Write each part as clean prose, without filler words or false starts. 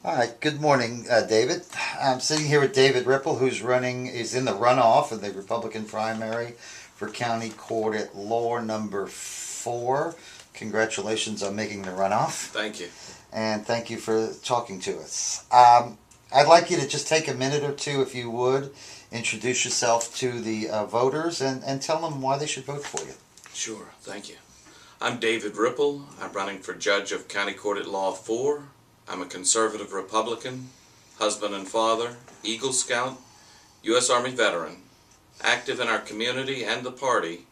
All right, good morning, David. I'm sitting here with David Rippel, is in the runoff of the Republican primary for County Court at Law number 4. Congratulations on making the runoff, Thank you. and thank you for talking to us. I'd like you to just take a minute or two, if you would, introduce yourself to the voters and tell them why they should vote for you. Sure, thank you. I'm David Rippel. I'm running for Judge of County Court at Law 4. I'm a conservative Republican, husband and father, Eagle Scout, U.S. Army veteran, active in our community and the party,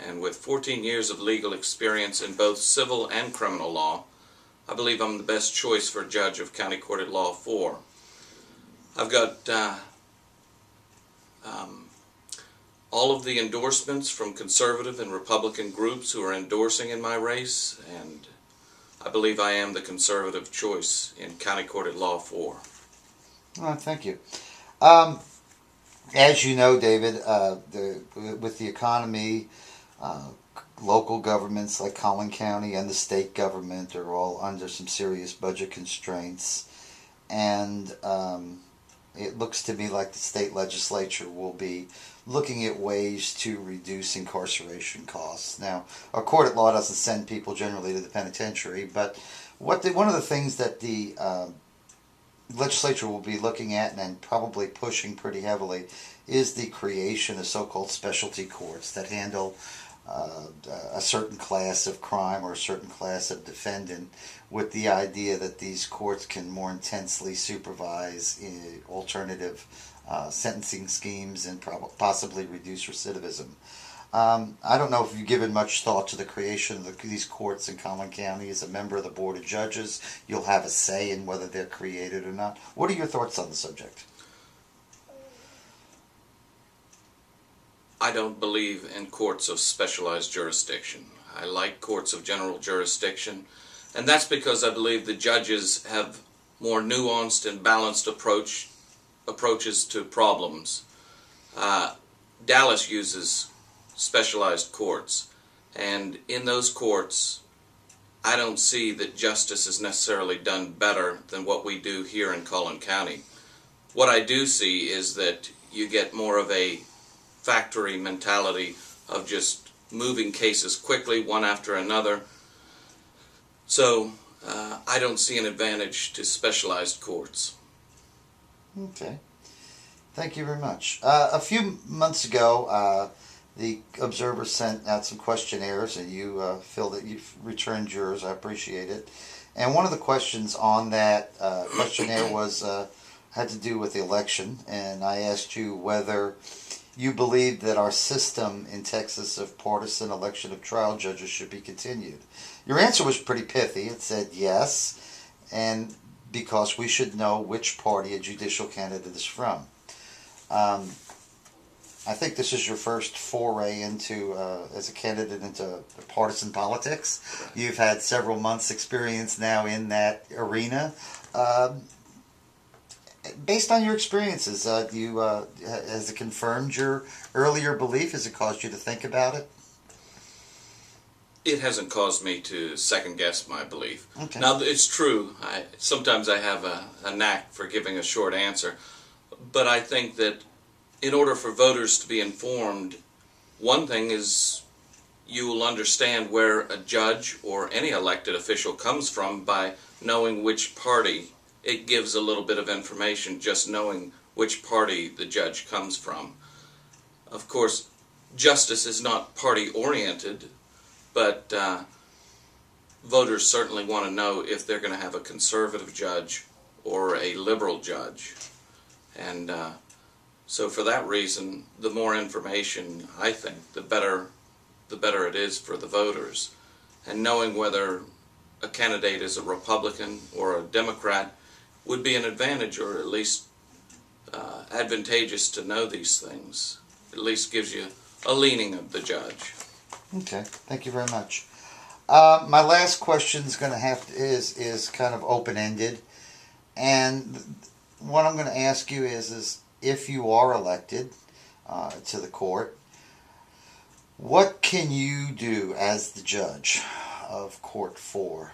and with 14 years of legal experience in both civil and criminal law. I believe I'm the best choice for Judge of County Court at Law 4. I've got all of the endorsements from conservative and Republican groups who are endorsing in my race, and I believe I am the conservative choice in County Court at Law 4. Thank you. As you know, David, with the economy, local governments like Collin County and the state government are all under some serious budget constraints, and it looks to me like the state legislature will be looking at ways to reduce incarceration costs. Now, our court at law doesn't send people generally to the penitentiary, but one of the things that the legislature will be looking at and probably pushing pretty heavily is the creation of so-called specialty courts that handle a certain class of crime or a certain class of defendant, with the idea that these courts can more intensely supervise alternative sentencing schemes and possibly reduce recidivism. I don't know if you've given much thought to the creation of these courts in Collin County. As a member of the Board of Judges, you'll have a say in whether they're created or not. What are your thoughts on the subject? I don't believe in courts of specialized jurisdiction. I like courts of general jurisdiction, and that's because I believe the judges have more nuanced and balanced approaches to problems. Dallas uses specialized courts, and in those courts I don't see that justice is necessarily done better than what we do here in Collin County. What I do see is that you get more of a factory mentality of just moving cases quickly one after another. So I don't see an advantage to specialized courts. Okay. Thank you very much. A few months ago, the Observer sent out some questionnaires, and you filled it. You've returned yours. I appreciate it. And one of the questions on that questionnaire had to do with the election, and I asked you whether you believed that our system in Texas of partisan election of trial judges should be continued. Your answer was pretty pithy. It said yes, and because we should know which party a judicial candidate is from. I think this is your first foray into, as a candidate, into partisan politics. You've had several months' experience now in that arena. Based on your experiences, has it confirmed your earlier belief? Has it caused you to think about it? It hasn't caused me to second guess my belief. Okay. Now, it's true. Sometimes I have a knack for giving a short answer, but I think that in order for voters to be informed, one thing is you will understand where a judge or any elected official comes from by knowing which party. It gives a little bit of information just knowing which party the judge comes from. Of course, justice is not party-oriented, but voters certainly want to know if they're going to have a conservative judge or a liberal judge. And so for that reason, the more information, I think, the better it is for the voters. And knowing whether a candidate is a Republican or a Democrat would be an advantage, or at least advantageous to know these things. At least gives you a leaning of the judge. Okay, thank you very much. My last question is is kind of open-ended, and what I'm going to ask you is if you are elected to the court, what can you do as the judge of Court 4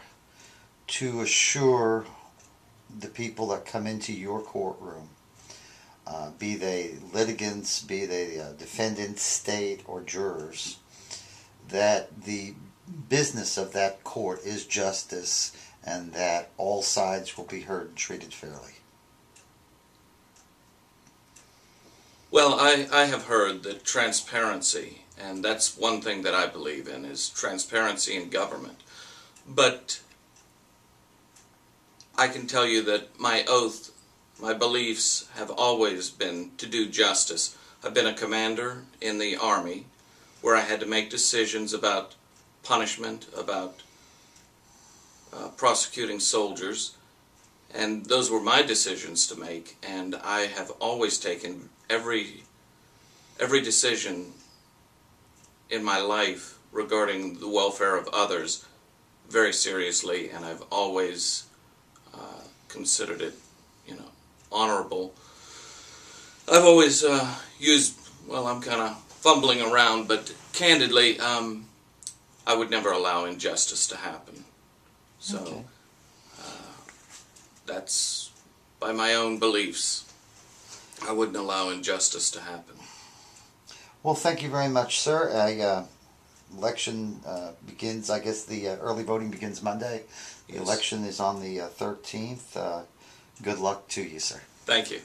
to assure the people that come into your courtroom, be they litigants, be they defendants, state, or jurors, that the business of that court is justice and that all sides will be heard and treated fairly. Well, I have heard that transparency, and that's one thing that I believe in, is transparency in government. But I can tell you that my oath, my beliefs have always been to do justice. I've been a commander in the Army where I had to make decisions about punishment, about prosecuting soldiers, and those were my decisions to make, and I have always taken every decision in my life regarding the welfare of others very seriously, and I've always considered it, honorable. I've always used, well, I'm kind of fumbling around, but candidly, I would never allow injustice to happen. So, Okay. That's by my own beliefs. I wouldn't allow injustice to happen. Well, thank you very much, sir. Election begins, I guess the early voting begins Monday. The Yes. election is on the 13th. Good luck to you, sir. Thank you.